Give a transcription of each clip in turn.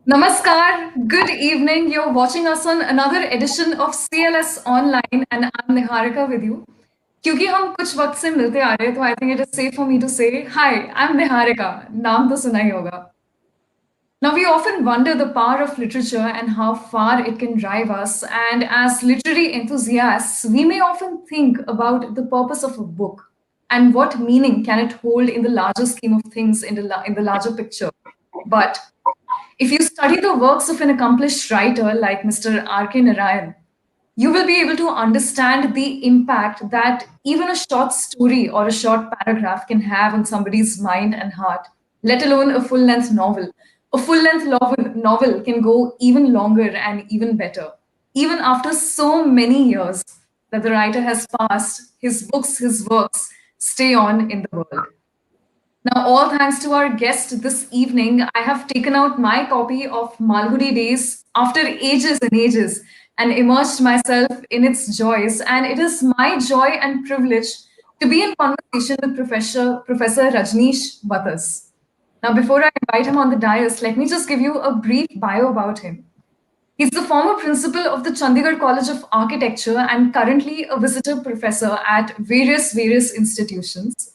Namaskar, good evening. You're watching us on another edition of CLS Online and I'm Niharika with you. क्योंकि हम कुछ वक्त से मिलते आ रहे हैं तो I think it is safe for me to say hi I am Niharika नाम तो सुना ही होगा. Now, we often wonder the power of literature and how far it can drive us. And as literary enthusiasts, we may often think about the purpose of a book and what meaning can it hold in the larger scheme of things in the larger picture. But if you study the works of an accomplished writer like Mr. R.K. Narayan, you will be able to understand the impact that even a short story or a short paragraph can have on somebody's mind and heart, let alone a full length novel. A full length novel can go even longer and even better. Even after so many years that the writer has passed, his books, his works stay on in the world. Now, all thanks to our guest this evening, I have taken out my copy of Malgudi Days after ages and ages and immersed myself in its joys. And it is my joy and privilege to be in conversation with Professor Rajnish Wattas. Now, before I invite him on the dais, let me just give you a brief bio about him. He's the former principal of the Chandigarh College of Architecture and currently a visitor professor at various institutions.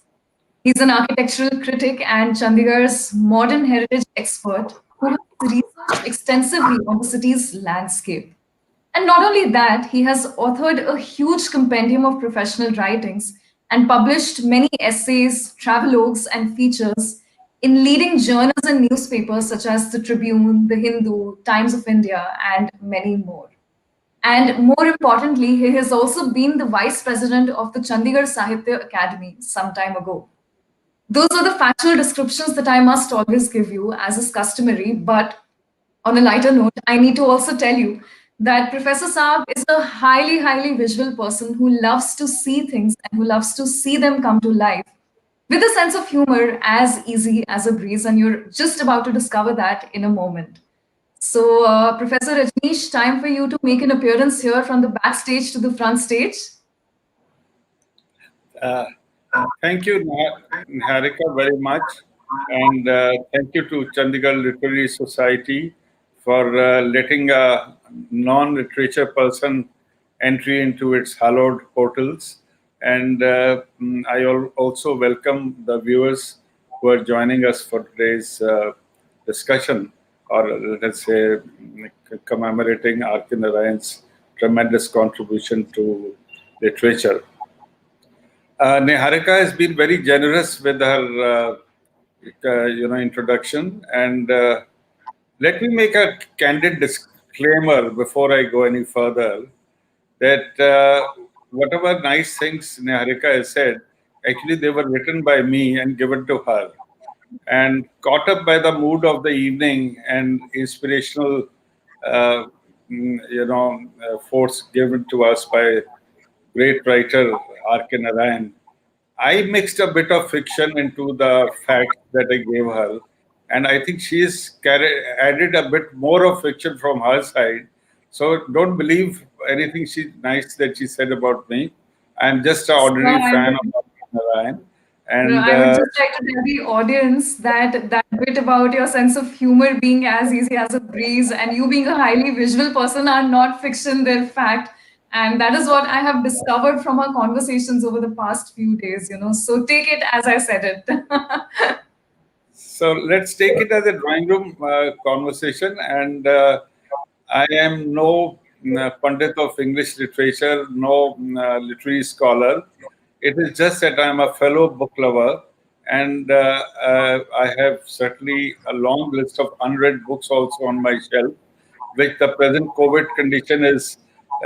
He's an architectural critic and Chandigarh's modern heritage expert who has researched extensively on the city's landscape. And not only that, he has authored a huge compendium of professional writings and published many essays, travelogues, and features in leading journals and newspapers such as the Tribune, the Hindu, Times of India, and many more. And more importantly, he has also been the vice president of the Chandigarh Sahitya Academy some time ago. Those are the factual descriptions that I must always give you, as is customary. But on a lighter note, I need to also tell you that Professor Saab is a highly visual person who loves to see things and who loves to see them come to life with a sense of humor as easy as a breeze. And you're just about to discover that in a moment. So, Professor Rajneesh, time for you to make an appearance here from the backstage to the front stage. Uh, Thank you, Niharika, very much. And thank you to Chandigarh Literary Society for letting a non-literature person entry into its hallowed portals. And also welcome the viewers who are joining us for today's discussion, or let's say commemorating R.K. Narayan's tremendous contribution to literature. Niharika has been very generous with her, introduction, and let me make a candid disclaimer before I go any further that whatever nice things Niharika has said, actually they were written by me and given to her, and caught up by the mood of the evening and inspirational, uh, force given to us by great writer R.K. Narayan. I mixed a bit of fiction into the facts that I gave her, and I think added a bit more of fiction from her side. So don't believe anything nice that she said about me. I'm just an No, ordinary I fan of would Narayan, No, and I would just like to tell the audience that that bit about your sense of humor being as easy as a breeze and you being a highly visual person are not fiction, they're fact. And that is what I have discovered from our conversations over the past few days. So take it as I said it. so let's take it as a drawing room conversation. And I am no pundit of English literature, no literary scholar. It is just that I am a fellow book lover, and I have certainly a long list of unread books also on my shelf, which the present COVID condition is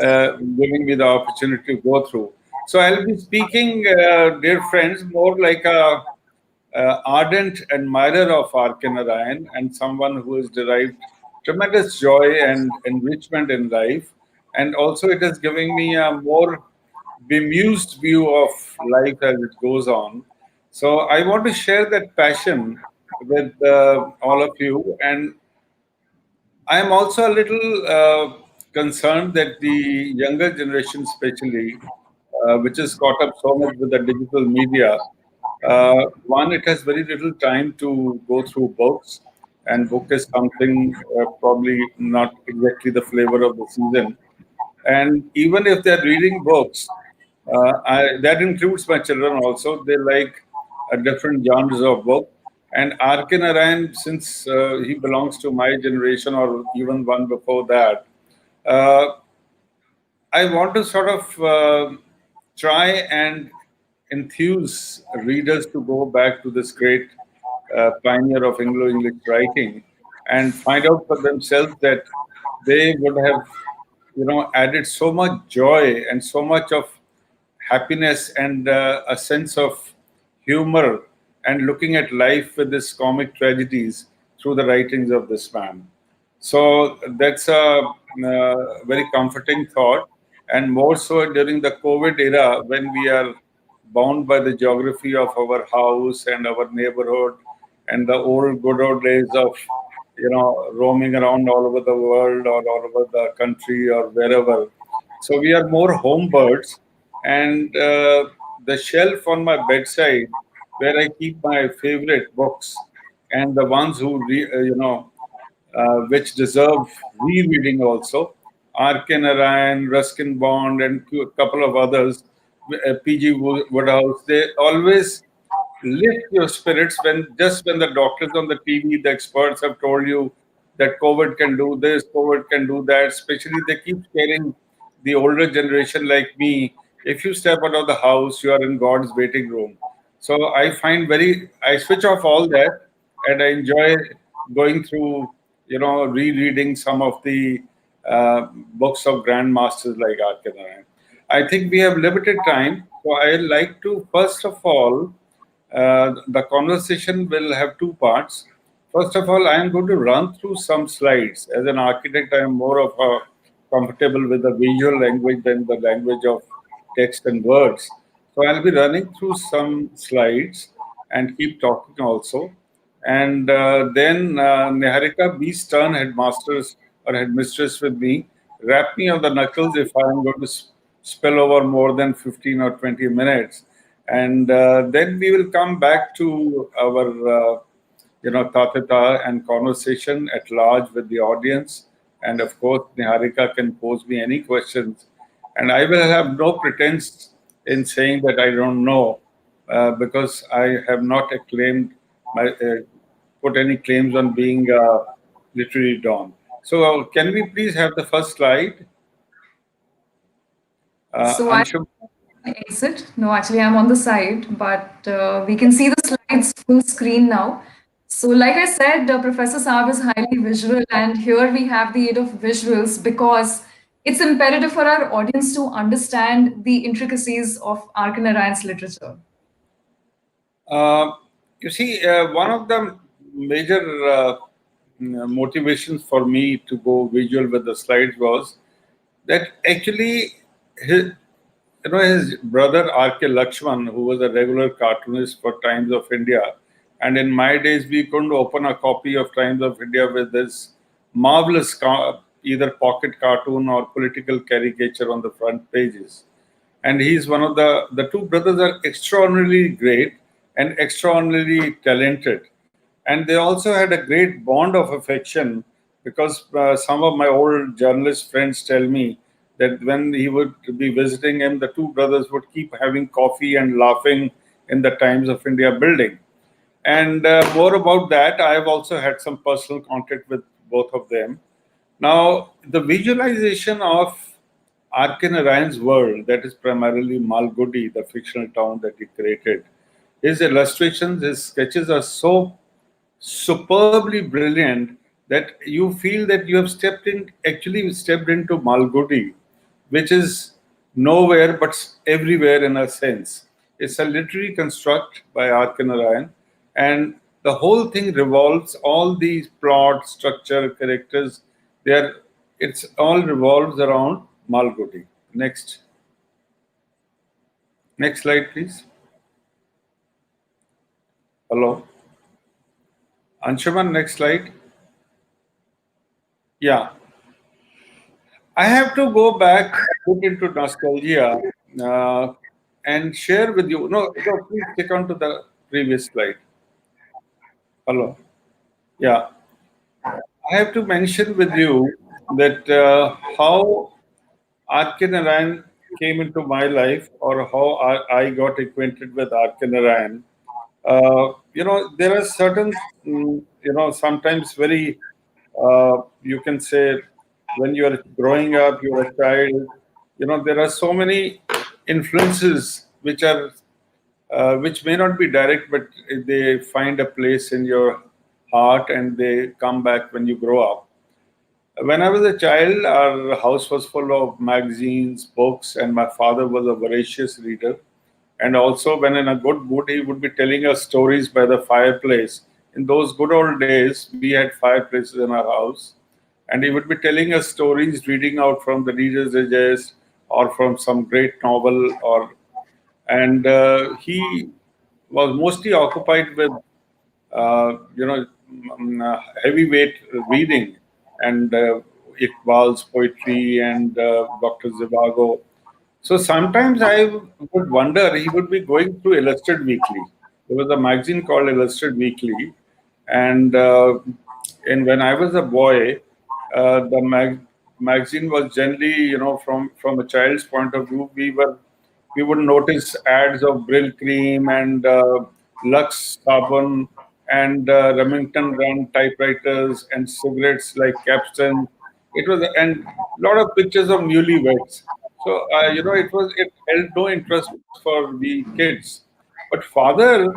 giving me the opportunity to go through. So I'll be speaking, dear friends, more like a ardent admirer of R.K. Narayan and someone who has derived tremendous joy and enrichment in life. And also, it is giving me a more bemused view of life as it goes on. So, I want to share that passion with all of you. And I am also a little concerned that the younger generation, especially, which is caught up so much with the digital media, one, it has very little time to go through books. and book is something probably not exactly the flavor of the season. And even if they're reading books, that includes my children also. They like different genres of book. And R.K. Narayan, since he belongs to my generation or even one before that, uh, I want to sort of try and enthuse readers to go back to this great pioneer of Anglo-English writing and find out for themselves that they would have, added so much joy and so much of happiness and a sense of humor and looking at life with this comic tragedies through the writings of this man. So that's a very comforting thought, and more so during the COVID era when we are bound by the geography of our house and our neighborhood and the old good old days of roaming around all over the world or all over the country or wherever. So we are more home birds, and the shelf on my bedside where I keep my favorite books and the ones who which deserve rereading also. R.K. Narayan, Ruskin Bond, and a couple of others, P.G. Woodhouse, they always lift your spirits when the doctors on the TV, the experts have told you that COVID can do this, COVID can do that. Especially they keep scaring the older generation like me. If you step out of the house, you are in God's waiting room. So I switch off all that and I enjoy going through, rereading some of the books of grandmasters like R.K. Narayan. I think we have limited time, so I like to first of all the conversation will have two parts. First of all, I am going to run through some slides. As an architect, I am more of a comfortable with the visual language than the language of text and words. So I'll be running through some slides and keep talking also. And then Niharika, be stern headmasters or headmistress with me. Wrap me on the knuckles if I'm going to spill over more than 15 or 20 minutes. And then we will come back to our, tatata and conversation at large with the audience. And of course, Niharika can pose me any questions. And I will have no pretense in saying that I don't know, because I have not acclaimed put any claims on being a literary don. So, can we please have the first slide? So I Anshum. exit. No, actually, I'm on the side, but we can see the slides full screen now. So, like I said, Professor Saab is highly visual, and here we have the aid of visuals because it's imperative for our audience to understand the intricacies of Arkanarayan's literature. Uh, you see, one of the major motivations for me to go visual with the slides was that actually his brother R.K. Lakshman, who was a regular cartoonist for Times of India, and in my days we couldn't open a copy of Times of India with this marvelous either pocket cartoon or political caricature on the front pages. And he's one of the two brothers are extraordinarily great and extraordinarily talented, and they also had a great bond of affection because some of my old journalist friends tell me that when he would be visiting him, the two brothers would keep having coffee and laughing in the Times of India building. And more about that, I have also had some personal contact with both of them. Now, the visualization of Arkin Ryan's world, that is primarily Malgudi, the fictional town that he created, his illustrations, his sketches are so superbly brilliant that you feel that you have actually stepped into Malgudi, which is nowhere but everywhere in a sense. It's a literary construct by R.K. Narayan, and the whole thing revolves all these plot, structure, characters. They are it's all revolves around Malgudi. Next slide, please. Hello, Anshuman. Next slide. Yeah, I have to go back a bit into nostalgia uh, and share with you. No, please click on to the previous slide. Hello. Yeah. I have to mention with you that how R.K. Narayan came into my life, or how I got acquainted with R.K. Narayan. There are certain, sometimes very, you can say, when you are growing up, you're a child, there are so many influences which may not be direct, but they find a place in your heart and they come back when you grow up. When I was a child, our house was full of magazines, books, and my father was a voracious reader. And also, when in a good mood, he would be telling us stories by the fireplace. In those good old days, we had fireplaces in our house, and he would be telling us stories, reading out from the Reader's Digest or from some great novel, and he was mostly occupied with uh, you know, heavyweight reading and Iqbal's poetry and Dr. Zhivago. So sometimes I would wonder, he would be going through Illustrated Weekly. There was a magazine called Illustrated Weekly, and when I was a boy, the magazine was generally, from a child's point of view, we would notice ads of Brill Cream and Lux Sabun and Remington Run typewriters and cigarettes like Capstan. It was and a lot of pictures of newlyweds. So it held no interest for we kids. But father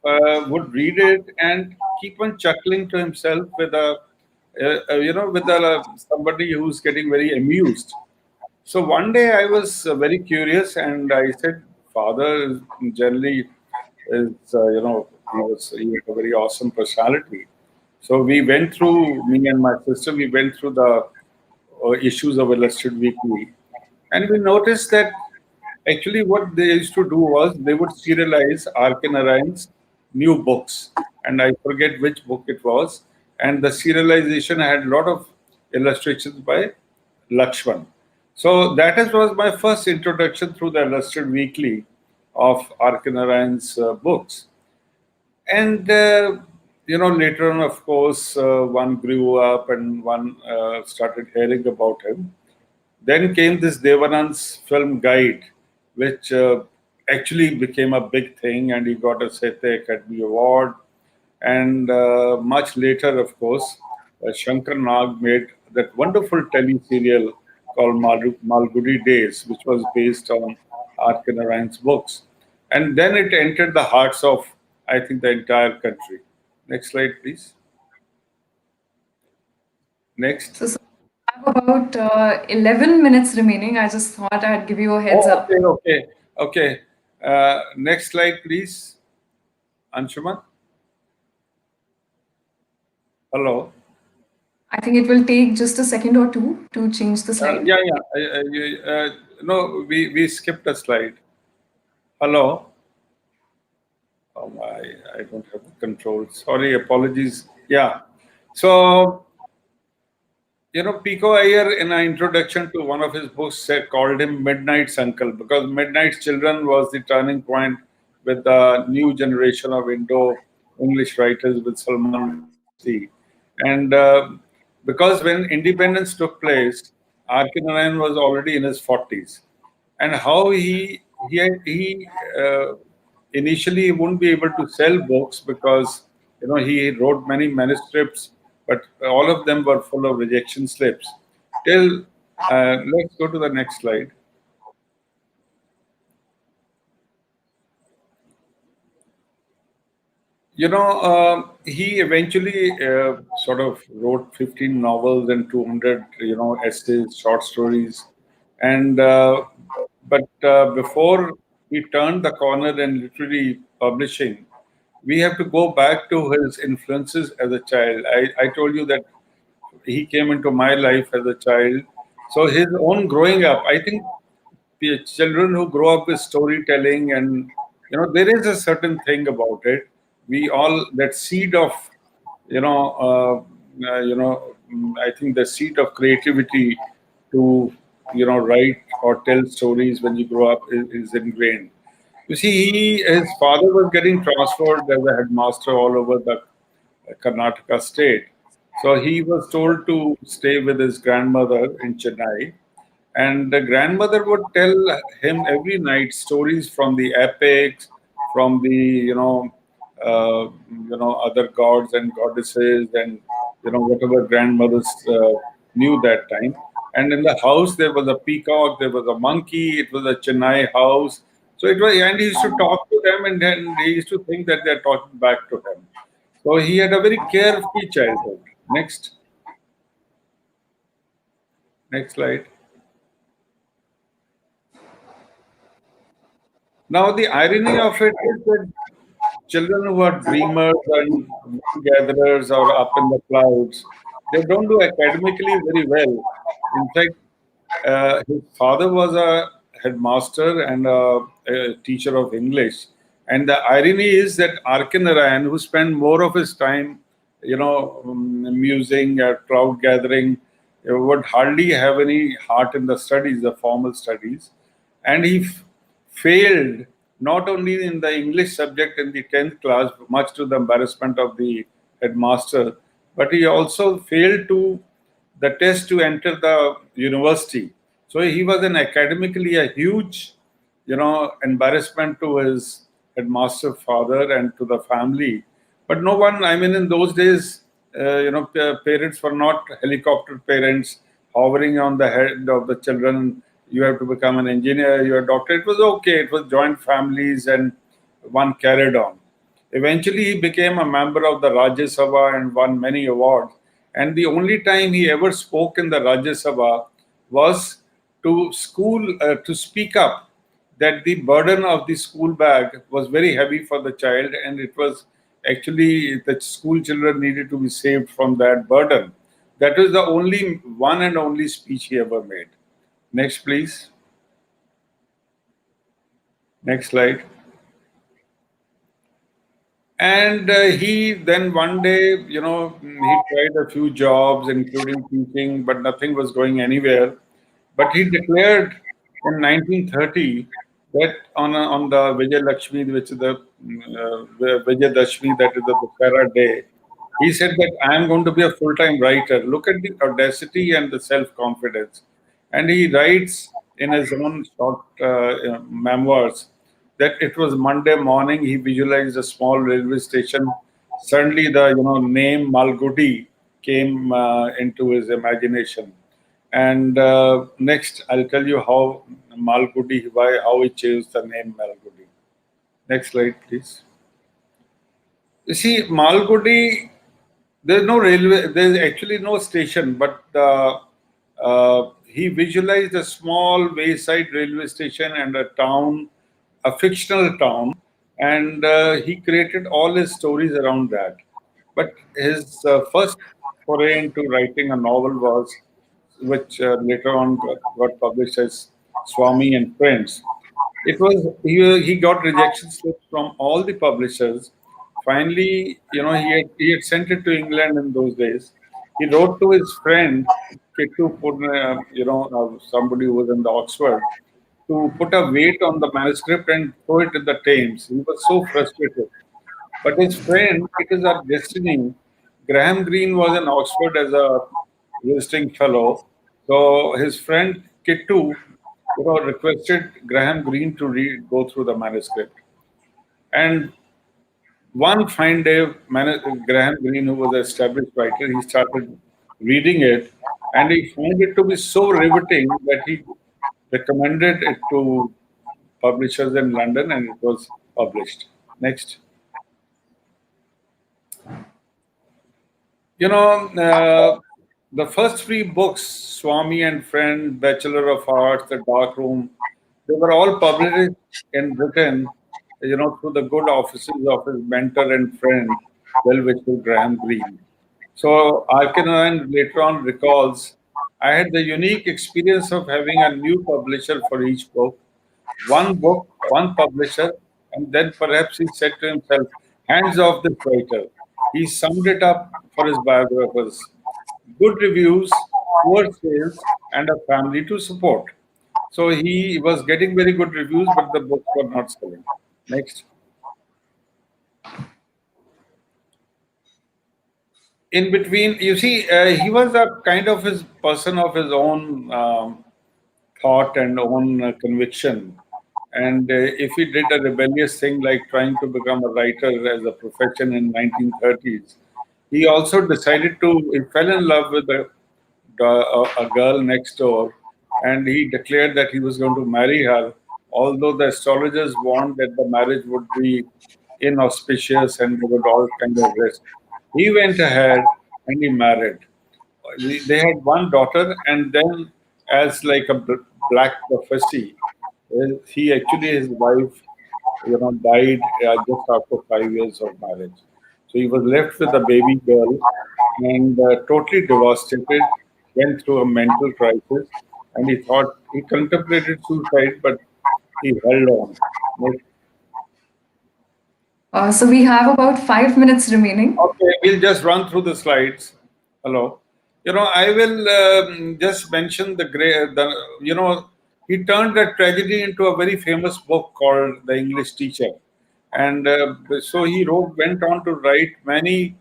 would read it and keep on chuckling to himself with somebody who's getting very amused. So one day I was very curious and I said, Father generally he was a very awesome personality. So we went through, me and my sister, we went through the issues of Illustrated Weekly, and we noticed that actually what they used to do was they would serialize R.K. Narayan's new books, and I forget which book it was, and the serialization had a lot of illustrations by Lakshman. So that was my first introduction through the Illustrated Weekly of R.K. Narayan's books. And later on, of course, one grew up and one started hearing about him. Then came this Devanand's film guide, which actually became a big thing, and he got a Sahitya Academy Award. And much later, of course, Shankar Nag made that wonderful tele-serial called Malgudi Days, which was based on R.K. Narayan's books. And then it entered the hearts of, I think, the entire country. Next slide, please. Next. So I have about 11 minutes remaining. I just thought I'd give you a heads Oh, up. okay, okay, okay. Next slide, please. Anshuman. Hello. I think it will take just a second or two to change the slide. Yeah, yeah. No, we skipped a slide. Hello. Oh my, I don't have the control. Sorry, apologies. Yeah. So, Pico Iyer, in an introduction to one of his books, called him Midnight's Uncle because Midnight's Children was the turning point with the new generation of Indo-English writers with Salman Rushdie. And because when independence took place, R.K. Narayan was already in his 40s. And how he initially wouldn't be able to sell books because he wrote many manuscripts, but all of them were full of rejection slips. Till let's go to the next slide. He eventually sort of wrote 15 novels and 200 essays, short stories, and before he turned the corner in literary publishing, we have to go back to his influences as a child. I told you that he came into my life as a child. So his own growing up, I think the children who grow up with storytelling and there is a certain thing about it. We all that seed of you know I think the seed of creativity to write or tell stories when you grow up is ingrained. You see, his father was getting transferred as a headmaster all over the Karnataka state. So he was told to stay with his grandmother in Chennai, and the grandmother would tell him every night stories from the epics, from the other gods and goddesses, and whatever grandmothers knew that time. And in the house there was a peacock, there was a monkey, it was a Chennai house. So it was, and he used to talk to them, and then they used to think that they're talking back to him. So he had a very carefree childhood. Next slide. Now, the irony of it is that children who are dreamers and gatherers or up in the clouds, they don't do academically very well. In fact, his father was a headmaster and a teacher of English. And the irony is that Arkin Narayan, who spent more of his time, musing, crowd gathering, would hardly have any heart in the studies, the formal studies. And he failed not only in the English subject in the 10th class, much to the embarrassment of the headmaster, but he also failed to the test to enter the university. So he was an academically a huge, embarrassment to his headmaster father and to the family. But no one, I mean, in those days, parents were not helicopter parents hovering on the head of the children. You have to become an engineer, you're a doctor. It was okay. It was joint families, and one carried on. Eventually, he became a member of the Rajya Sabha and won many awards. And the only time he ever spoke in the Rajya Sabha was to speak up that the burden of the school bag was very heavy for the child, and it was actually the school children needed to be saved from that burden. That was the only one and only speech he ever made. Next, please. Next slide. And he then one day, he tried a few jobs, including teaching, but nothing was going anywhere. But he declared in 1930 that on the Vijay Lakshmi, which is the Vijay Dashmi, that is the Dussehra day, he said that I am going to be a full-time writer. Look at the audacity and the self-confidence. And he writes in his own short memoirs that it was Monday morning. He visualized a small railway station. Suddenly, the name Malgudi came into his imagination. And next, I'll tell you how Malgudi, how he changed the name Malgudi. Next slide, please. You see, Malgudi, there's no railway, there's actually no station, but he visualized a small wayside railway station and a town, a fictional town, and he created all his stories around that. But his first foray into writing a novel was, which later on got published as Swami and Friends. It was he got rejection slips from all the publishers. Finally, he had sent it to England in those days. He wrote to his friend Kittu somebody who was in the Oxford, to put a weight on the manuscript and throw it in the Thames. He was so frustrated. But his friend, it is our destiny. Graham Greene was in Oxford as a visiting fellow. So his friend Kittu, requested Graham Greene to go through the manuscript. And one fine day, Graham Greene, who was an established writer, he started reading it, and he found it to be so riveting that he recommended it to publishers in London, and it was published. Next. The first three books, Swami and Friend, Bachelor of Arts, The Dark Room, they were all published in Britain, through the good offices of his mentor and friend, well-wisher Graham Greene. So Arkin later on recalls, I had the unique experience of having a new publisher for each book, one publisher, and then perhaps he said to himself, hands off this writer. He summed it up for his biographers. Good reviews, poor sales, and a family to support. So he was getting very good reviews, but the books were not selling. Next. in between, you see, he was a kind of his person of his own thought and own conviction. And if he did a rebellious thing like trying to become a writer as a profession in 1930s, he also decided to, he fell in love with a girl next door, and he declared that he was going to marry her, although the astrologers warned that the marriage would be inauspicious and they would all kind of risk. He went ahead and he married. They had one daughter, and then, as like a black prophecy, he actually, his wife, died just after 5 years of marriage. So he was left with a baby girl and totally devastated, went through a mental crisis, and he thought he contemplated suicide, but he held on. So we have about 5 minutes remaining. Okay, we'll just run through the slides. Hello. I will just mention he turned that tragedy into a very famous book called The English Teacher. And so he went on to write many,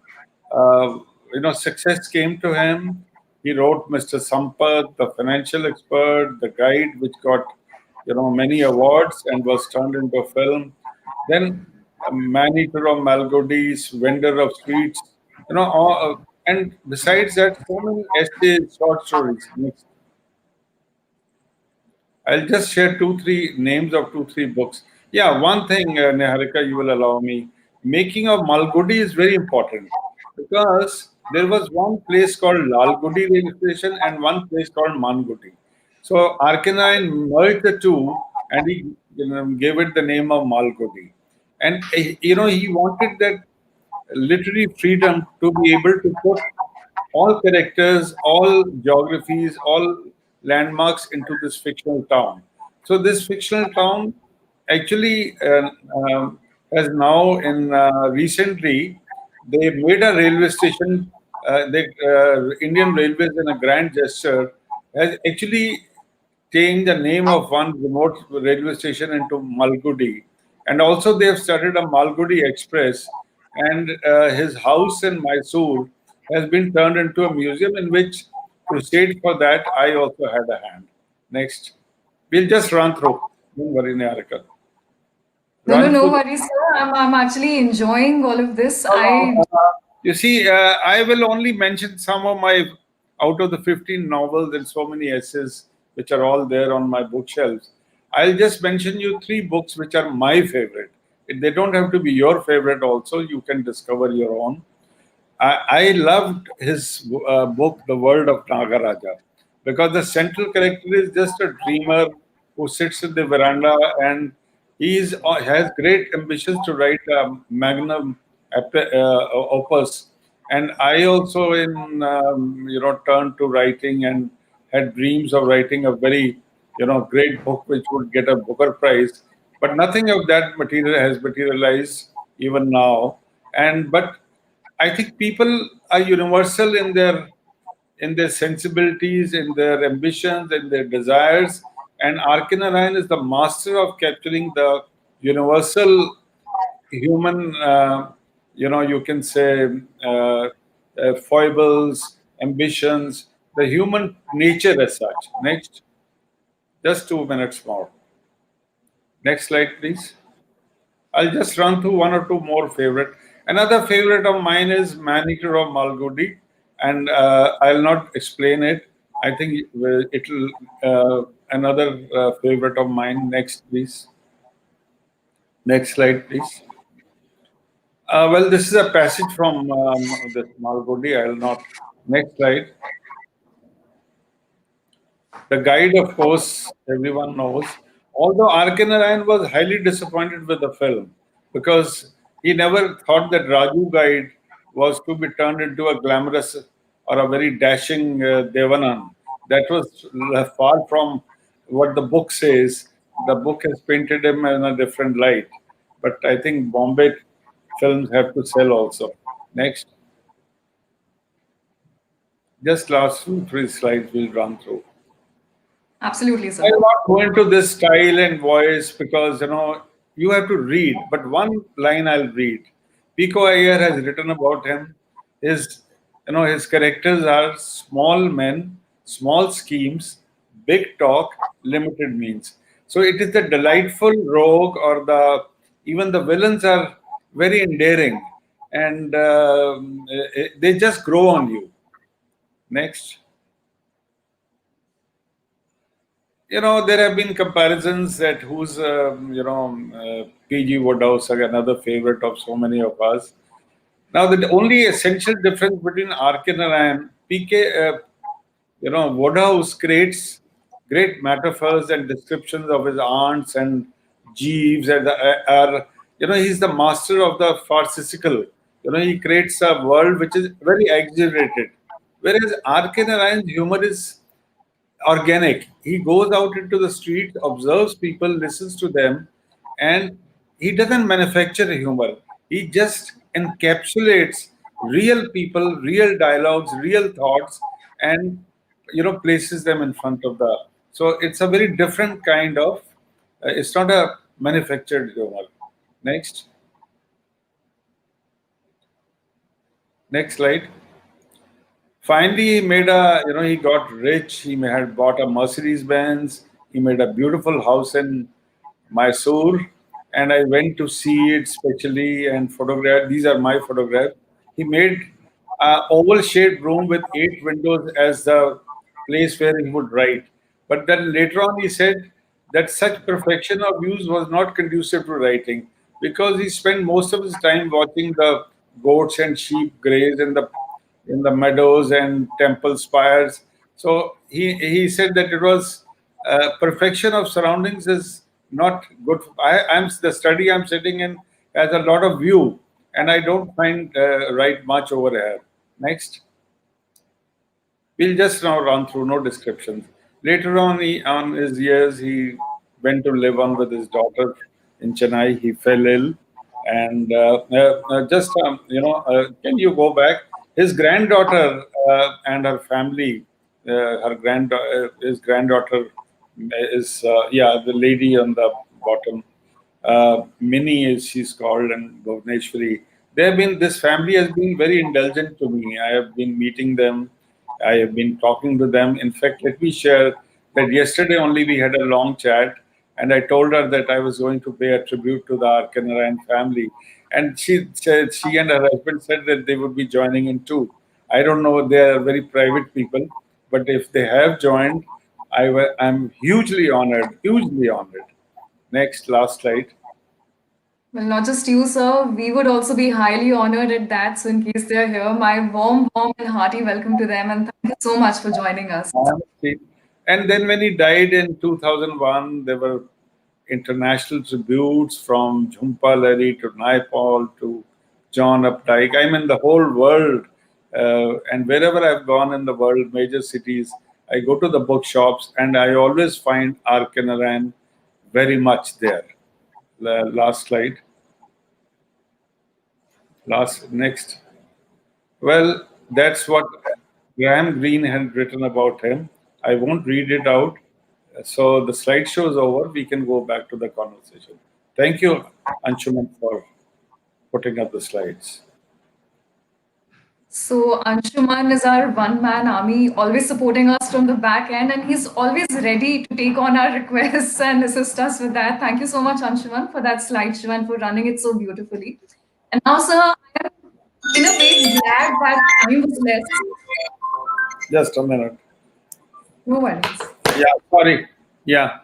success came to him. He wrote Mr. Sampath, the financial expert, the guide, which got, many awards and was turned into a film. Then man eater of Malgodies, vendor of sweets, and besides that, so many essays, short stories. Next. I'll just share two, three names of two, three books. Yeah, one thing, Niharika, you will allow me. Making of Malgudi is very important because there was one place called Lalgudi railway station and one place called Mangudi. So Arkanine merged the two and he gave it the name of Malgudi. And he wanted that literary freedom to be able to put all characters, all geographies, all landmarks into this fictional town. So this fictional town actually has now in recently they made a railway station. Indian Railways, in a grand gesture, has actually changed the name of one remote railway station into Malgudi. And also, they have started a Malgudi Express. And his house in Mysore has been turned into a museum in which, crusade for that, I also had a hand. Next. We'll just run through. Don't worry, Niharika. No, no, Run no through. worries, sir. I'm actually enjoying all of this. No, I no. You see, I will only mention some of my, out of the 15 novels and so many essays, which are all there on my bookshelves. I'll just mention you three books which are my favorite. They don't have to be your favorite, also. You can discover your own. I loved his book, The World of Nagaraja, because the central character is just a dreamer who sits in the veranda and has great ambitions to write a magnum opus. And I also, turned to writing and had dreams of writing a very, great book which would get a Booker Prize. But nothing of that material has materialized even now. But I think people are universal in their sensibilities, in their ambitions, in their desires, and Arkin Narayan is the master of capturing the universal human, you can say, foibles, ambitions, the human nature as such. Next, just 2 minutes more. Next slide, please. I'll just run through one or two more favorite. Another favorite of mine is Man Eater of Malgudi, and I'll not explain it. I think it'll another favorite of mine. Next, please. Next slide, please. Well, this is a passage from the Malgudi. I'll not. Next slide. The guide, of course, everyone knows. Although R.K. Narayan was highly disappointed with the film because he never thought that Raju Guide was to be turned into a glamorous or a very dashing Devanan. That was far from what the book says. The book has painted him in a different light. But I think Bombay films have to sell also. Next. Just last two, three slides we'll run through. absolutely, sir. I'll not go into this style and voice because you have to read. But one line I'll read. Pico Iyer has written about him. His His characters are small men, small schemes, big talk, limited means. So it is the delightful rogue, or the even the villains are very endearing, and they just grow on you. Next. There have been comparisons that who's, PG Woodhouse, another favorite of so many of us. Now, the only essential difference between Arkin and Ryan, Woodhouse creates great metaphors and descriptions of his aunts and Jeeves, and he's the master of the farcical. He creates a world which is very exaggerated. Whereas Arkin and Ryan's humor is organic. He goes out into the street, observes people, listens to them, and he doesn't manufacture humor. He just encapsulates real people, real dialogues, real thoughts, and places them in front of the. So it's a very different kind of. It's not a manufactured humor. Next, next slide. Finally, he made he got rich. He had bought a Mercedes Benz. He made a beautiful house in Mysore, and I went to see it specially and photograph. These are my photographs. He made an oval-shaped room with 8 windows as the place where he would write. But then later on, he said that such perfection of views was not conducive to writing, because he spent most of his time watching the goats and sheep graze in the meadows and temple spires. So he said that it was perfection of surroundings is not good. I'm the study I'm sitting in has a lot of view, and I don't find write much over here. Next. We'll just now run through, no descriptions. Later on, on his years, he went to live on with his daughter in Chennai. He fell ill, and can you go back? His granddaughter and her family, his granddaughter is the lady on the bottom. Minnie is she's called, and Bhuvaneshwari. This family has been very indulgent to me. I have been meeting them. I have been talking to them. In fact, let me share that yesterday only we had a long chat, and I told her that I was going to pay a tribute to the Arkanarayan family, and she said she and her husband said that they would be joining in too. I don't know; they are very private people, but if they have joined, I'm hugely honored. Hugely honored. Next, last slide. Well, not just you, sir. We would also be highly honored at that. So, in case they're here, my warm, warm, and hearty welcome to them. And thank you so much for joining us. Honestly. And then when he died in 2001, there were international tributes from Jhumpa Lahiri to Naipaul to John Updike. I mean, the whole world. And wherever I've gone in the world, major cities, I go to the bookshops and I always find Arkanaran very much there. Last slide. Next. Well, that's what Graham Greene had written about him. I won't read it out. So the slideshow is over. We can go back to the conversation. Thank you, Anshuman, for putting up the slides. So Anshuman is our one-man army, always supporting us from the back end, and he's always ready to take on our requests and assist us with that. Thank you so much, Anshuman, for that slideshow and for running it so beautifully. And now, sir, I am in a way glad that time was less. Just a minute. No worries. Yeah, sorry. Yeah.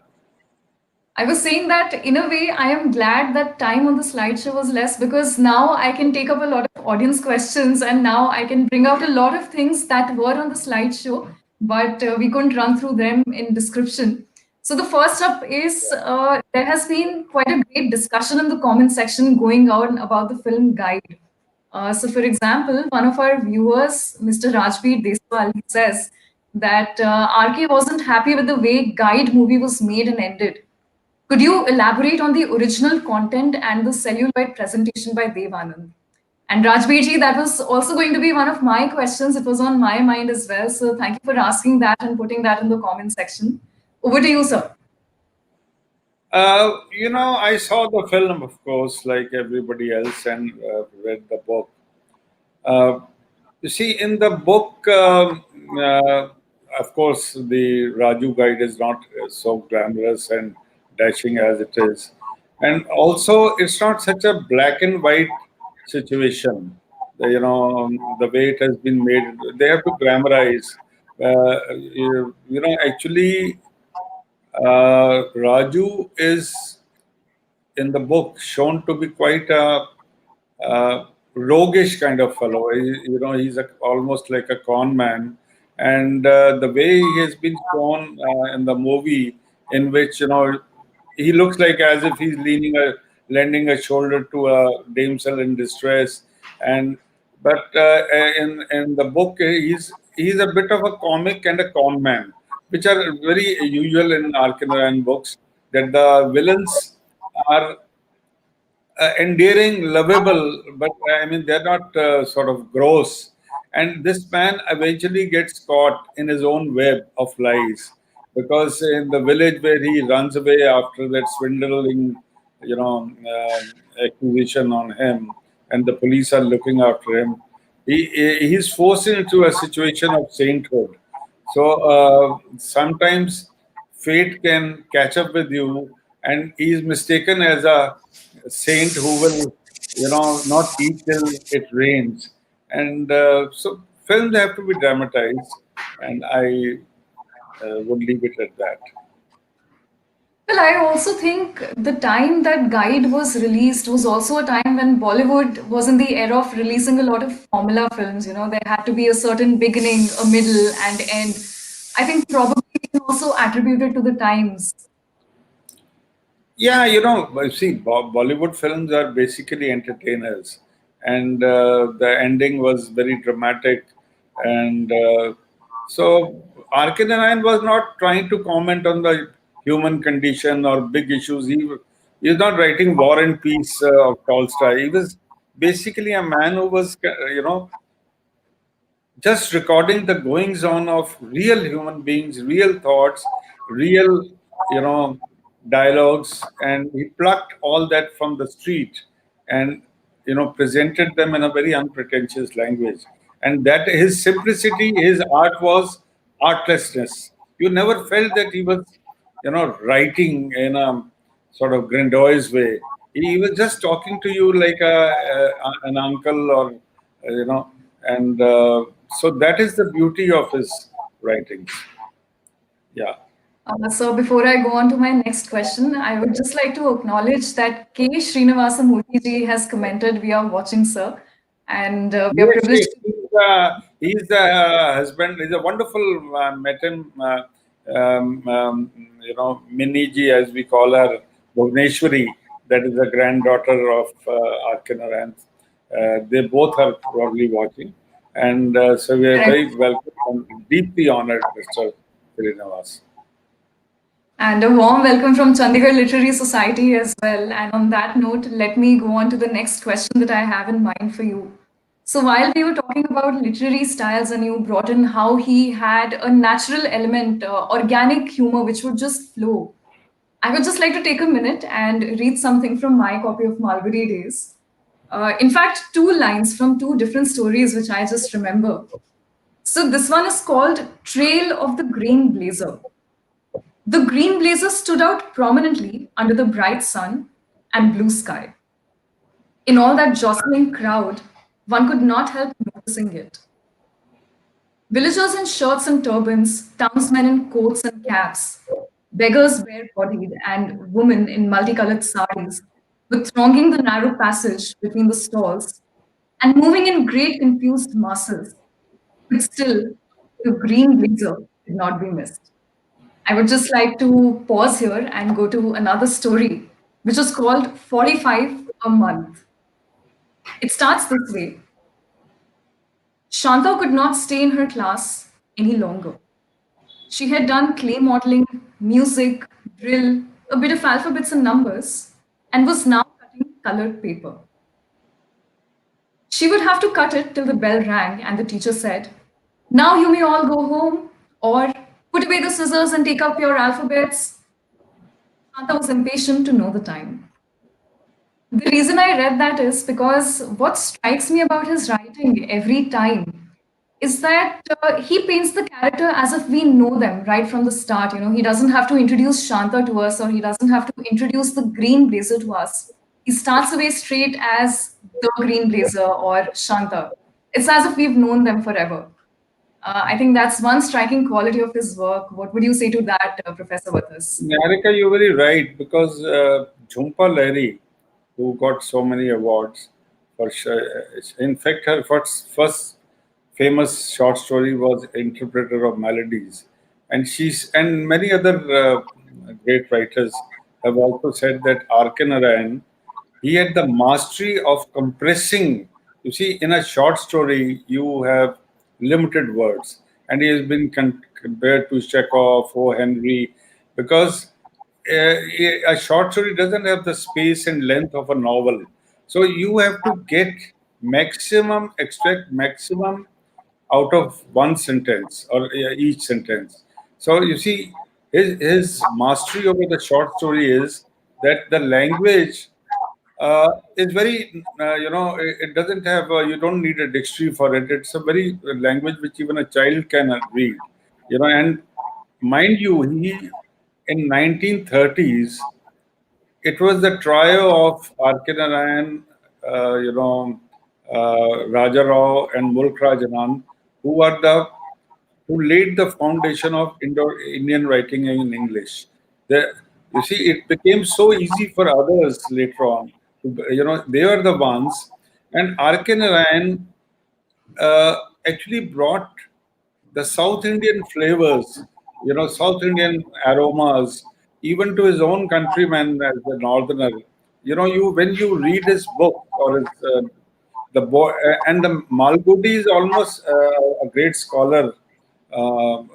I was saying that in a way, I am glad that time on the slideshow was less, because now I can take up a lot of audience questions and now I can bring out a lot of things that were on the slideshow, but we couldn't run through them in description. So the first up is there has been quite a great discussion in the comment section going on about the film Guide. So, for example, one of our viewers, Mr. Rajveer Deswal, he says that RK wasn't happy with the way Guide movie was made and ended. Could you elaborate on the original content and the celluloid presentation by Dev Anand? And Rajbirji, that was also going to be one of my questions. It was on my mind as well. So thank you for asking that and putting that in the comment section. Over to you, sir. I saw the film, of course, like everybody else, and read the book. Uh, You see, in the book, of course, the Raju guide is not so glamorous and dashing as it is. And also, it's not such a black and white situation. The way it has been made, they have to glamorize. Actually, Raju is in the book shown to be quite a roguish kind of fellow. He's almost like a con man, and the way he has been shown in the movie, in which he looks like as if he's lending a shoulder to a damsel in distress, and but in the book he's a bit of a comic and a con man, which are very usual in Arkin books. That the villains are endearing, lovable, but I mean, they're not sort of gross. And this man eventually gets caught in his own web of lies because in the village where he runs away after that swindling, accusation on him, and the police are looking after him, he's forced into a situation of sainthood. So sometimes fate can catch up with you, and he is mistaken as a saint who will, not eat till it rains. And so films have to be dramatized, and I would leave it at that. Well, I also think the time that Guide was released was also a time when Bollywood was in the era of releasing a lot of formula films. You know, there had to be a certain beginning, a middle, and end. I think probably you can also attribute it to the times. Yeah, but see, Bollywood films are basically entertainers, and the ending was very dramatic, and so Arkin and was not trying to comment on the human condition or big issues. He was not writing War and Peace of Tolstoy. He was basically a man who was, just recording the goings on of real human beings, real thoughts, real, dialogues, and he plucked all that from the street and presented them in a very unpretentious language. And that his simplicity, his art was artlessness. You never felt that he was, writing in a sort of grandiose way. He was just talking to you like an uncle or you know, and so that is the beauty of his writings. Yeah. So before I go on to my next question, I would just like to acknowledge that K. Srinivasa Murthy ji has commented, "We are watching, sir," and we are Yes, privileged yes. to. He's the husband. He's a wonderful. Met him. Miniji, as we call her, Bhuvaneshwari. That is the granddaughter of Arkanarant. They both are probably watching, and so we are very welcome and deeply honored, Mr. Srinivas. And a warm welcome from Chandigarh Literary Society as well. And on that note, let me go on to the next question that I have in mind for you. So, while we were talking about literary styles, and you brought in how he had a natural element, organic humor, which would just flow, I would just like to take a minute and read something from my copy of Mulberry Days. In fact, two lines from two different stories, which I just remember. So, this one is called Trail of the Green Blazer. The green blazer stood out prominently under the bright sun and blue sky. In all that jostling crowd, one could not help noticing it. Villagers in shirts and turbans, townsmen in coats and caps, beggars bare-bodied, and women in multicolored saris were thronging the narrow passage between the stalls and moving in great confused masses. But still, the green blazer did not be missed. I would just like to pause here and go to another story, which is called 45 a month. It starts this way. Shanta could not stay in her class any longer. She had done clay modeling, music, drill, a bit of alphabets and numbers, and was now cutting colored paper. She would have to cut it till the bell rang and the teacher said, "Now you may all go home," or "Put away the scissors and take up your alphabets." Shanta was impatient to know the time. The reason I read that is because what strikes me about his writing every time is that he paints the character as if we know them right from the start. He doesn't have to introduce Shanta to us, or he doesn't have to introduce the green blazer to us. He starts away straight as the green blazer or Shanta. It's as if we've known them forever. I think that's one striking quality of his work. What would you say to that, Professor Wattas? Niharika, you're very right because Jhumpa Lahiri, who got so many awards for, in fact, her first famous short story was Interpreter of Melodies, and many other great writers have also said that R.K. Narayan, he had the mastery of compressing. You see, in a short story, you have limited words, and he has been compared to Chekhov or Henry because a short story doesn't have the space and length of a novel. So you have to get maximum, extract maximum out of one sentence or each sentence. So you see, his mastery over the short story is that the language is very, it doesn't have, you don't need a dictionary for it. It's a very language which even a child can read, and mind you, in 1930s, it was the trio of R.K. Narayan, Raja Rao and Mulk Rajanan, who are who laid the foundation of Indian writing in English. The, you see, it became so easy for others later on. They were the ones, and R.K. Narayan uh, actually brought the South Indian flavors, South Indian aromas, even to his own countrymen as a northerner. You when you read his book or his the boy and the Malgudi is almost a great scholar,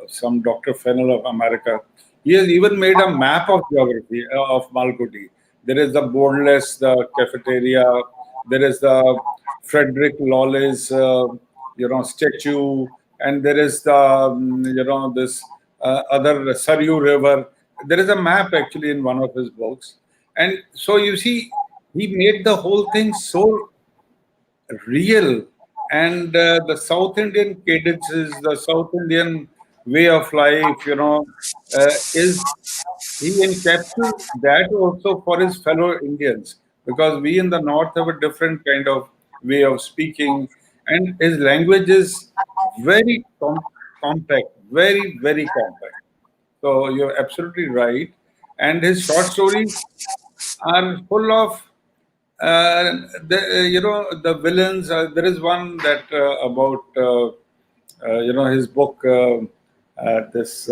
some Dr. Fennell of America. He has even made a map of geography of Malgudi. There is the Boneless, the cafeteria. There is the Frederick Lawless, statue, and there is the this other Saryu River. There is a map actually in one of his books, and so you see, he made the whole thing so real. And the South Indian cadences, the South Indian way of life, is he encapsulates that also for his fellow Indians because we in the North have a different kind of way of speaking, and his language is very compact, very, very compact. So you're absolutely right. And his short stories are full of the villains. There is one that about his book. This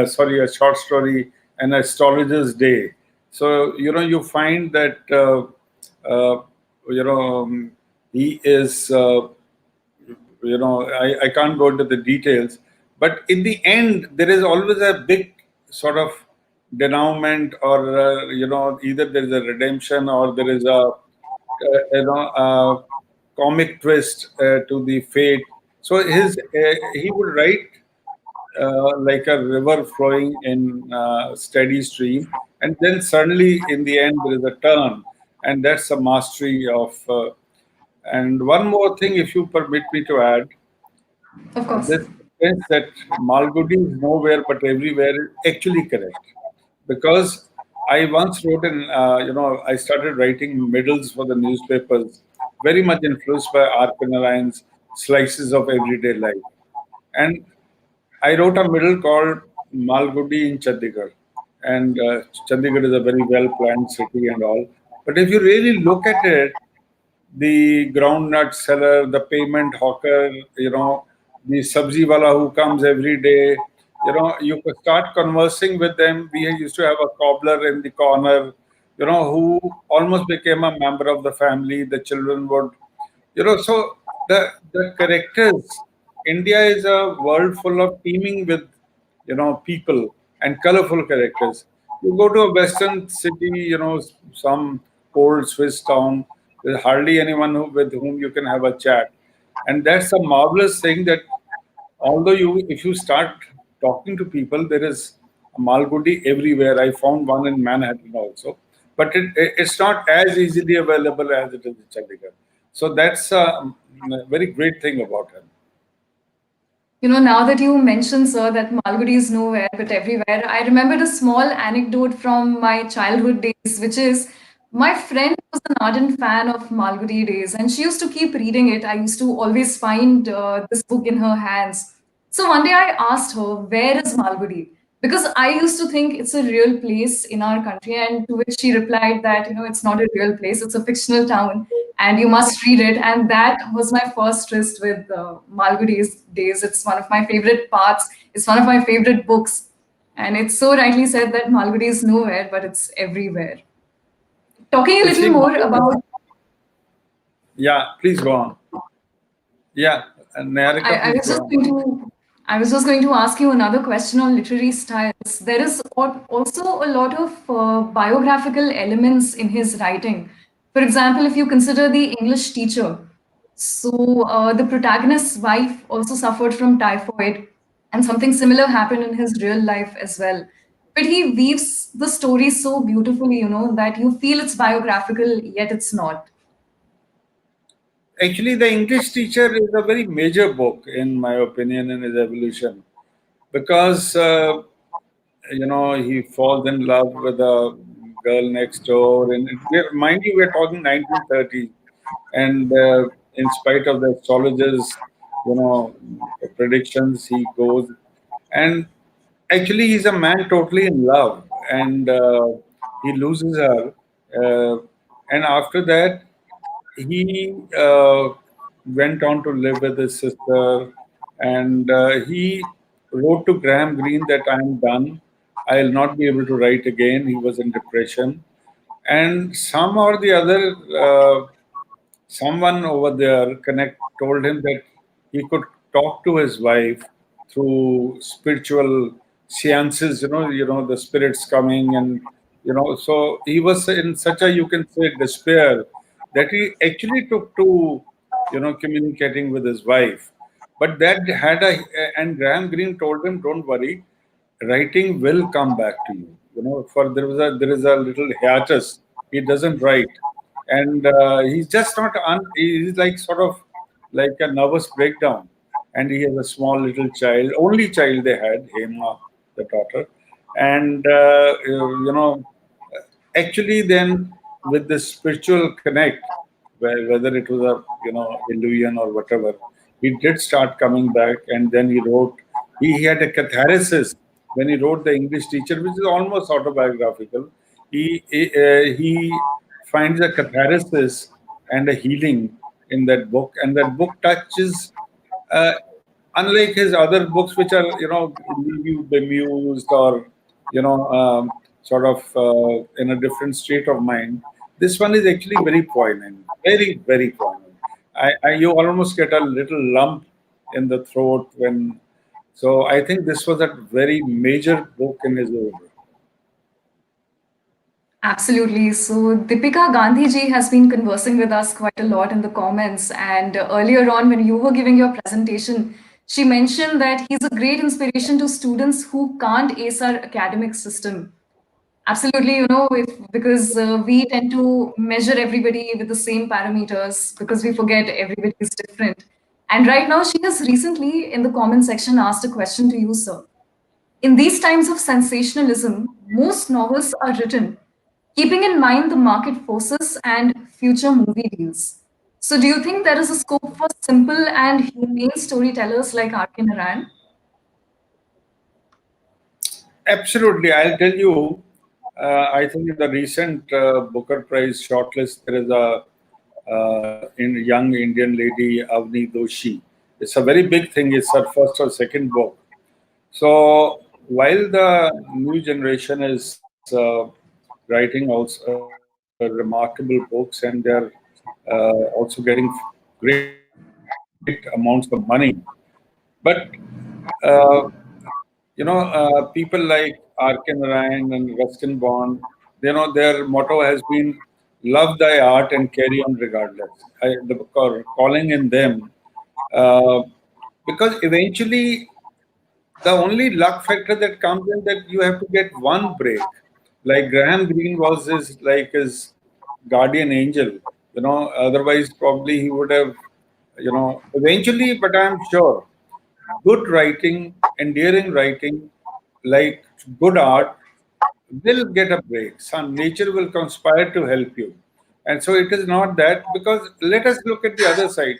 sorry, a short story, An Astrologer's Day. So you find that uh, he is. I can't go into the details, but in the end, there is always a big sort of denouement, or either there is a redemption or there is a comic twist to the fate. So he would write like a river flowing in steady stream, and then suddenly in the end there is a turn, and that's a mastery of. And one more thing, if you permit me to add, Of course. this sense that Malgudi is nowhere but everywhere is actually correct. Because I once wrote I started writing middles for the newspapers, very much influenced by R.K. Narayan's Slices of Everyday Life. And I wrote a middle called Malgudi in Chandigarh. And Chandigarh is a very well planned city and all. But if you really look at it, the groundnut seller, the payment hawker, the sabzi wala who comes every day. You could start conversing with them. We used to have a cobbler in the corner, who almost became a member of the family. The children would, so the characters. India is a world full of teeming with, people and colorful characters. You go to a western city, some cold Swiss town, there's hardly anyone with whom you can have a chat. And that's a marvelous thing that although if you start talking to people, there is a Malgudi everywhere. I found one in Manhattan also. But it's not as easily available as it is in Chandigarh. So that's a very great thing about him. Now that you mentioned, sir, that Malgudi is nowhere but everywhere, I remembered a small anecdote from my childhood days, which is my friend was an ardent fan of Malgudi days, and she used to keep reading it. I used to always find this book in her hands. So one day I asked her, "Where is Malgudi?" Because I used to think it's a real place in our country, and to which she replied that, it's not a real place, it's a fictional town, and you must read it. And that was my first tryst with Malgudi's Days. It's one of my favorite parts, it's one of my favorite books. And it's so rightly said that Malgudi is nowhere, but it's everywhere. Talking a You little see, more about yeah, please go on. Yeah, and I, Niharika, I please was go just on. going to I was just going to ask you another question on literary styles. There is also a lot of biographical elements in his writing. For example, if you consider the English teacher, so the protagonist's wife also suffered from typhoid, and something similar happened in his real life as well. But he weaves the story so beautifully, that you feel it's biographical, yet it's not. Actually, the English teacher is a very major book, in my opinion, in his evolution, because he falls in love with a girl next door, and mind you, we're talking 1930s, and in spite of the astrologers, you know, predictions, he goes, and actually, he's a man totally in love, and he loses her, and after that he went on to live with his sister, and he wrote to Graham Greene that I'm done. I'll not be able to write again. He was in depression, and some or the other, someone over there told him that he could talk to his wife through spiritual seances. The spirits coming, and so he was in such a, you can say, despair, that he actually took to communicating with his wife. But that had a, and Graham Greene told him, don't worry, writing will come back to you. For there is a little hiatus. He doesn't write, and he's just not. He's like sort of like a nervous breakdown, and he has a small little child, only child they had, Hema, the daughter, and actually then with the spiritual connect, whether it was a illusion or whatever, he did start coming back, and then he wrote. He had a catharsis when he wrote The English Teacher, which is almost autobiographical. He finds a catharsis and a healing in that book, and that book touches. Uh, Unlike his other books, which are leave you bemused or sort of in a different state of mind, this one is actually very poignant, very very poignant. You almost get a little lump in the throat when. So I think this was a very major book in his order. Absolutely. So Deepika Gandhi ji has been conversing with us quite a lot in the comments. And earlier on, when you were giving your presentation, she mentioned that he's a great inspiration to students who can't ace our academic system. Absolutely, because we tend to measure everybody with the same parameters because we forget everybody is different. And right now, she has recently in the comment section asked a question to you, sir. In these times of sensationalism, most novels are written keeping in mind the market forces and future movie deals. So, do you think there is a scope for simple and humane storytellers like R.K. Narayan? Absolutely, I'll tell you. I think in the recent Booker Prize shortlist, there is a in young Indian lady, Avni Doshi. It's a very big thing. It's her first or second book. So while the new generation is writing also remarkable books, and they're also getting great amounts of money, but uh, people like R.K. Narayan and Ruskin Bond, their motto has been "Love thy art and carry on regardless." Calling in them, uh, because eventually the only luck factor that comes in that you have to get one break. Like Graham Greene was his guardian angel. Otherwise probably he would have eventually. But I'm sure good writing, endearing writing, like good art, will get a break. Some nature will conspire to help you. And so it is not that, because let us look at the other side.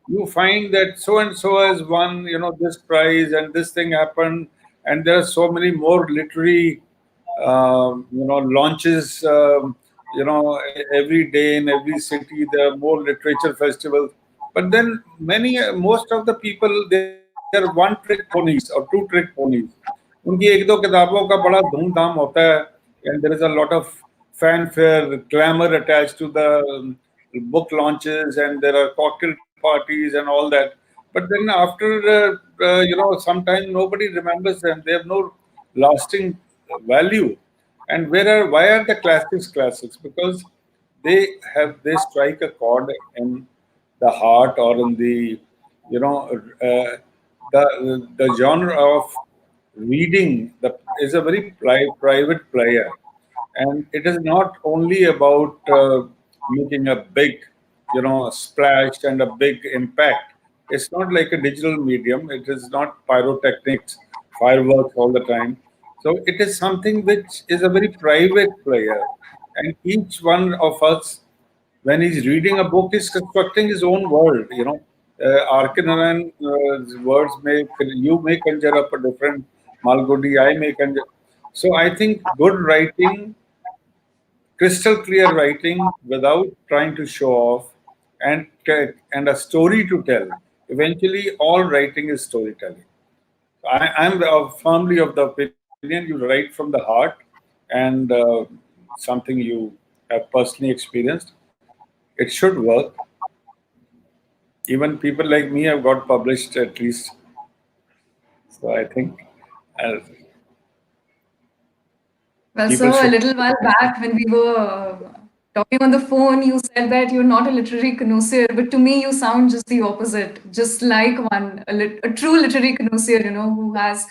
You find that so and so has won, this prize and this thing happened, and there are so many more literary, launches, every day in every city. There are more literature festivals. But then most of the people, they are one-trick ponies or two-trick ponies. उनकी एक दो किताबों का बड़ा धूमधाम होता है, and there is a lot of fanfare, glamour attached to the book launches, and there are cocktail parties and all that. But then after, sometime nobody remembers them. They have no lasting value. And why are the classics classics? Because they strike a chord in the heart, or in the, you know the genre of reading is a very private player, and it is not only about making a big, splash and a big impact. It's not like a digital medium. It is not pyrotechnics, fireworks all the time. So it is something which is a very private player, and each one of us, when he's reading a book, is constructing his own world. Arkinan's words may conjure up a different Malgudi, I may conjure. So I think good writing, crystal clear writing, without trying to show off, and a story to tell. Eventually, all writing is storytelling. I'm firmly of the opinion you write from the heart, and something you have personally experienced. It should work. Even people like me have got published at least. So I think uh, Well, people sir, a should. little while back when we were talking on the phone, you said that you're not a literary connoisseur, but to me, you sound just the opposite, just like one, a true literary connoisseur, who has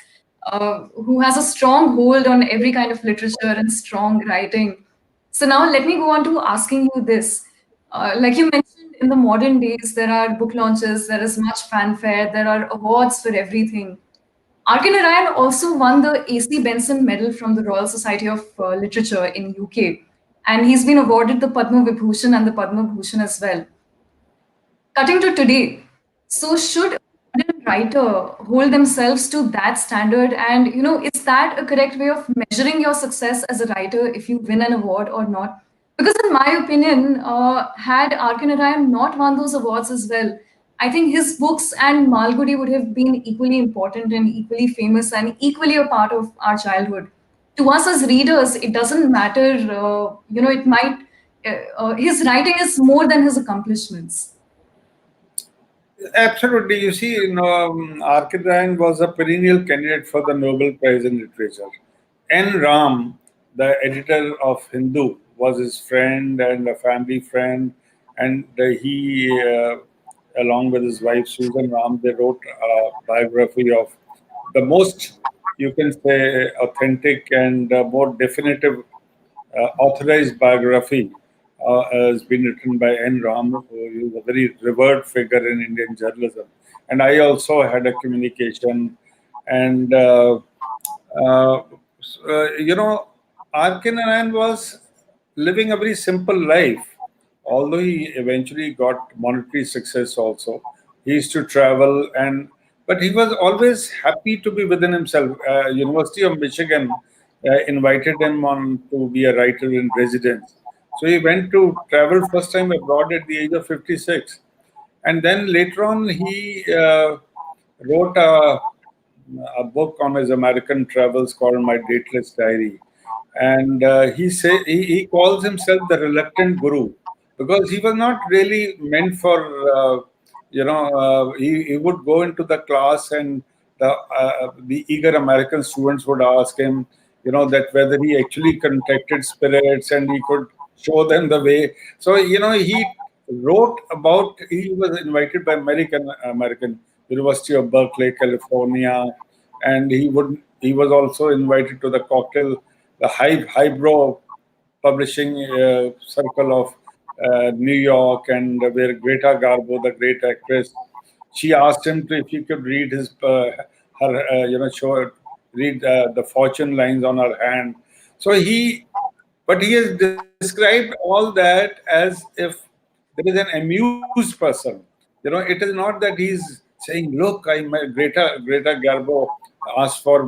a strong hold on every kind of literature and strong writing. So now let me go on to asking you this. Like you mentioned, in the modern days, there are book launches, there is much fanfare, there are awards for everything. Arkin Narayan also won the A.C. Benson Medal from the Royal Society of Literature in UK, and he's been awarded the Padma Vibhushan and the Padma Bhushan as well. Cutting to today, so should a modern writer hold themselves to that standard? And is that a correct way of measuring your success as a writer if you win an award or not? Because in my opinion, had Arkin Narayan not won those awards as well, I think his books and Malgudi would have been equally important and equally famous and equally a part of our childhood. To us as readers, it doesn't matter. It might. His writing is more than his accomplishments. Absolutely. You see, Arkidrayan was a perennial candidate for the Nobel Prize in Literature. N. Ram, the editor of Hindu, was his friend and a family friend, and along with his wife Susan Ram, they wrote a biography of the most, you can say, authentic and more definitive authorized biography has been written by N. Ram, who is a very revered figure in Indian journalism. And I also had a communication. And, uh, you know, R.K. Narayan was living a very simple life, although he eventually got monetary success also. He used to travel, but he was always happy to be within himself. University of Michigan invited him on to be a writer in residence. So he went to travel first time abroad at the age of 56. And then later on, he wrote a book on his American travels called My Dateless Diary. And he calls himself the reluctant guru, because he was not really meant for, he would go into the class, and the eager American students would ask him, that whether he actually contacted spirits and he could show them the way. So, he he was invited by American University of Berkeley, California, and he was also invited to the the highbrow publishing circle of New York, and where Greta Garbo, the great actress, She asked him if he could read his her show read the fortune lines on her hand. So but he has described all that as if there is an amused person. It is not that he's saying, "Look, Greta Garbo asked for,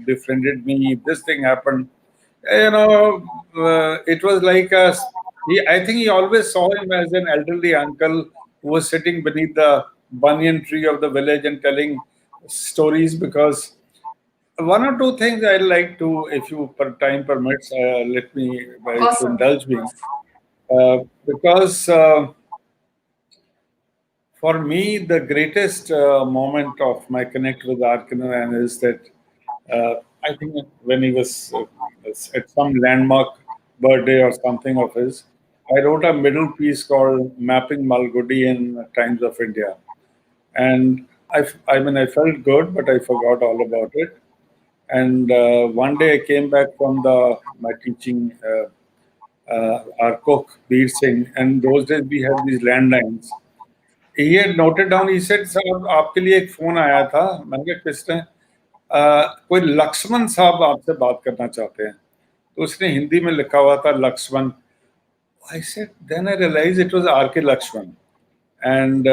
befriended me. This thing happened." It was like I think he always saw him as an elderly uncle who was sitting beneath the banyan tree of the village and telling stories. Because one or two things I'd like to, if you time permits, let me, Of if course, you sir. indulge me, because for me, the greatest moment of my connect with Arkanaran is that I think when he was at some landmark birthday or something of his, I wrote a middle piece called Mapping Malgudi in Times of India. And I mean, I felt good, but I forgot all about it. And one day I came back from my teaching, our cook, Beer Singh, and those days we had these landlines. He had noted down, he said, "साहब आपके लिए एक phone आया था." मैंने कहा, "किसने?" कोई लक्ष्मण साहब आपसे बात करना चाहते हैं." तो उसने हिंदी में लिखा हुआ था Lakshman. I said, then I realized it was R.K. Lakshman. And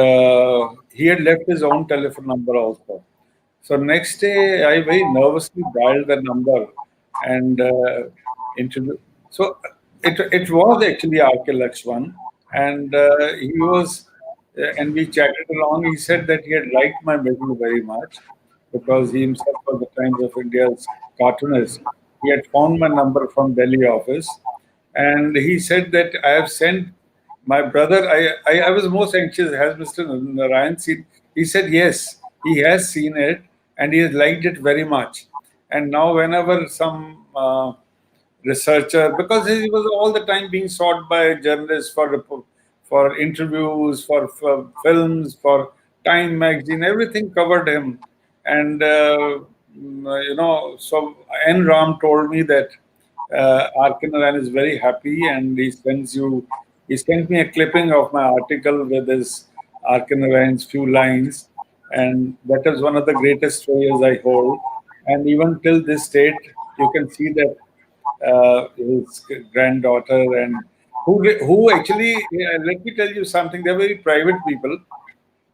he had left his own telephone number also. So next day, I very nervously dialed the number and introduced. So it was actually R.K. Lakshman, and he was, and we chatted along. He said that he had liked my middle very much because he himself was the Times of India's cartoonist. He had found my number from Delhi office, and he said that I have sent my brother. I was most anxious. Has Mr. Narayan seen? He said yes, he has seen it and he has liked it very much. And now, whenever some researcher, because he was all the time being sought by journalists for interviews, for films, for Time magazine, everything covered him. And so N. Ram told me that Arkanaran is very happy, and he sent me a clipping of my article with his Arkanaran's few lines, and that is one of the greatest stories I hold. And even till this date, you can see that his granddaughter and who actually, let me tell you something, they're very private people.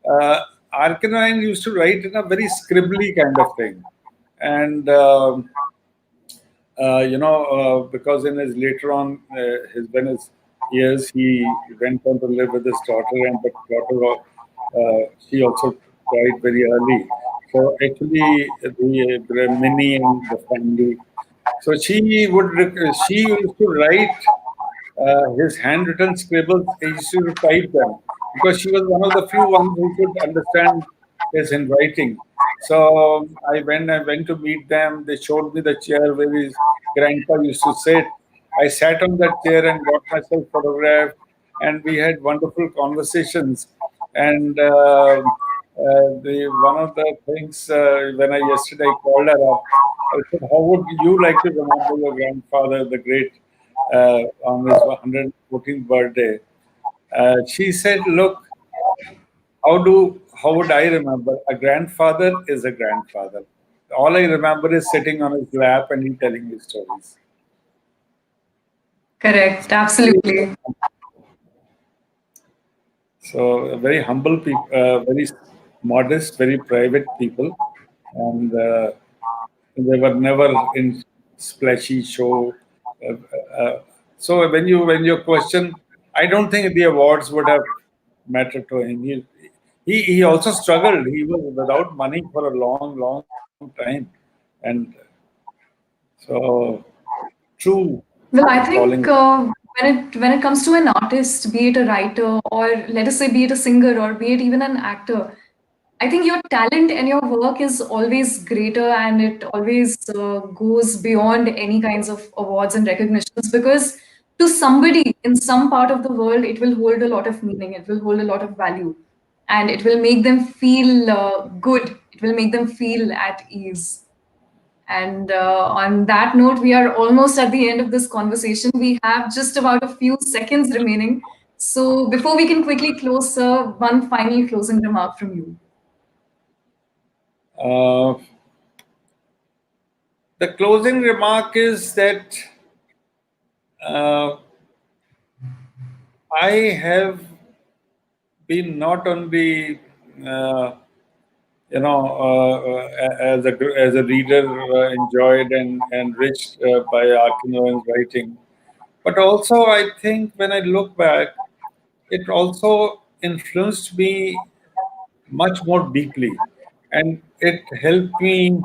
uh, Arkanaran used to write in a very scribbly kind of thing. And because in his later on, when his years, he went on to live with his daughter, and the daughter, she also died very early. So actually, the Minnie and the family. So she used to write his handwritten scribbles. He used to type them because she was one of the few ones who could understand his handwriting. So I went to meet them. They showed me the chair where his grandpa used to sit. I sat on that chair and got myself photographed, and we had wonderful conversations. And the one of the things, when I yesterday called her up, I said, "How would you like to remember your grandfather, the great, on his 114th birthday?" She said, "Look, how would I remember? A grandfather is a grandfather. All I remember is sitting on his lap and he telling me stories." Correct. Very, Absolutely. so very humble people, very modest, very private people, and they were never in splashy show. Uh, uh, so when you question, I don't think the awards would have mattered to him. He also struggled. He was without money for a long time, and so true Well, I calling. think when it comes to an artist, be it a writer or let us say be it a singer or be it even an actor, I think your talent and your work is always greater and it always goes beyond any kinds of awards and recognitions because to somebody in some part of the world, it will hold a lot of meaning, it will hold a lot of value, and it will make them feel good, it will make them feel at ease. And on that note, we are almost at the end of this conversation. We have just about a few seconds remaining. So before we can quickly close, sir, one final closing remark from you. Uh, the closing remark is that uh, I have been not only as a reader enjoyed and enriched by Akino's writing, but also I think when I look back, it also influenced me much more deeply, and it helped me,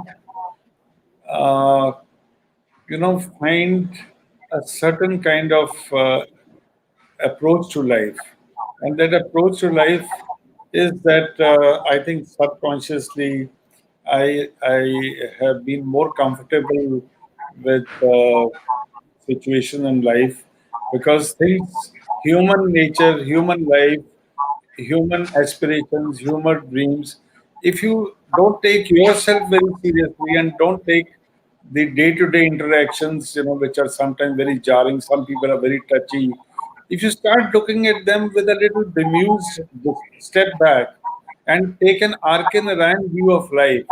uh, find a certain kind of approach to life. And that approach to life is that I think subconsciously I have been more comfortable with situation in life because things, human nature, human life, human aspirations, human dreams, if you don't take yourself very seriously and don't take the day-to-day interactions, which are sometimes very jarring, some people are very touchy. If you start looking at them with a little bemused step back and take an arc and Ryan view of life,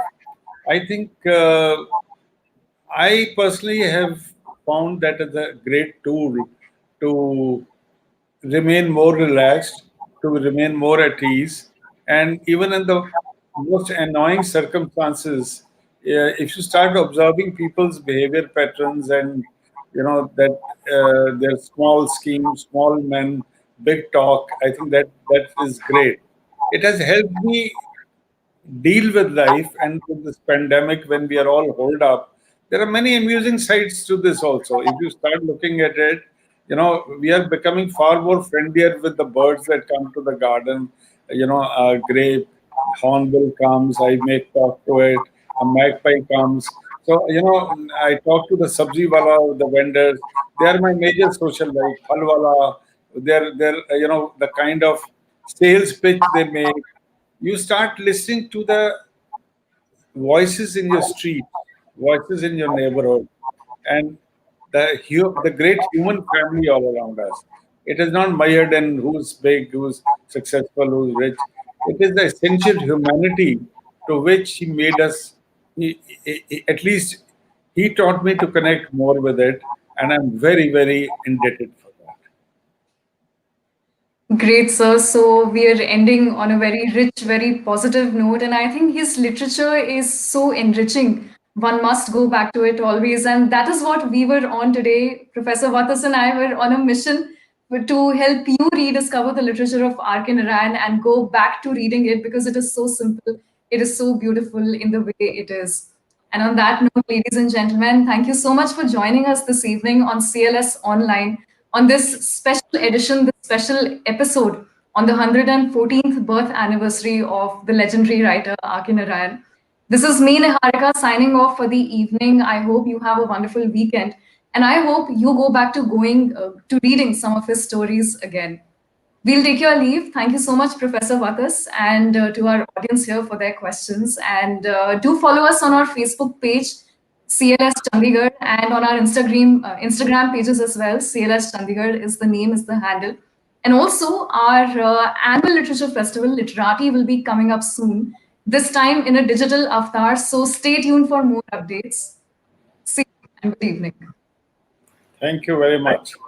I think I personally have found that as a great tool to remain more relaxed, to remain more at ease. And even in the most annoying circumstances, if you start observing people's behavior patterns and that their small schemes, small men, big talk, I think that is great. It has helped me deal with life and with this pandemic when we are all holed up. There are many amusing sides to this also. If you start looking at it, we are becoming far more friendlier with the birds that come to the garden. A gray hornbill comes, I make talk to it, a magpie comes. So, I talk to the sabzi wala, the vendors. They are my major social life. Phal wala, they're the kind of sales pitch they make. You start listening to the voices in your street, voices in your neighborhood, and the great human family all around us. It is not mired in who's big, who's successful, who's rich. It is the essential humanity to which he made us. At least he taught me to connect more with it, and I'm very, very indebted for that. Great, sir. So we are ending on a very rich, very positive note, and I think his literature is so enriching. One must go back to it always, and that is what we were on today. Professor Wattas and I were on a mission to help you rediscover the literature of Arkin Iran and go back to reading it because it is so simple, it is so beautiful in the way it is. And on that note, ladies and gentlemen, thank you so much for joining us this evening on CLS Online on this special edition, this special episode on the 114th birth anniversary of the legendary writer Akin Narayan. This is me, Niharika, signing off for the evening. I hope you have a wonderful weekend. And I hope you go back to going to reading some of his stories again. We'll take your leave. Thank you so much, Professor Wattas, and to our audience here for their questions. And do follow us on our Facebook page, CLS Chandigarh, and on our Instagram pages as well. CLS Chandigarh is the name, is the handle. And also, our annual literature festival, Literati, will be coming up soon. This time in a digital avatar. So stay tuned for more updates. See you and good evening. Thank you very much.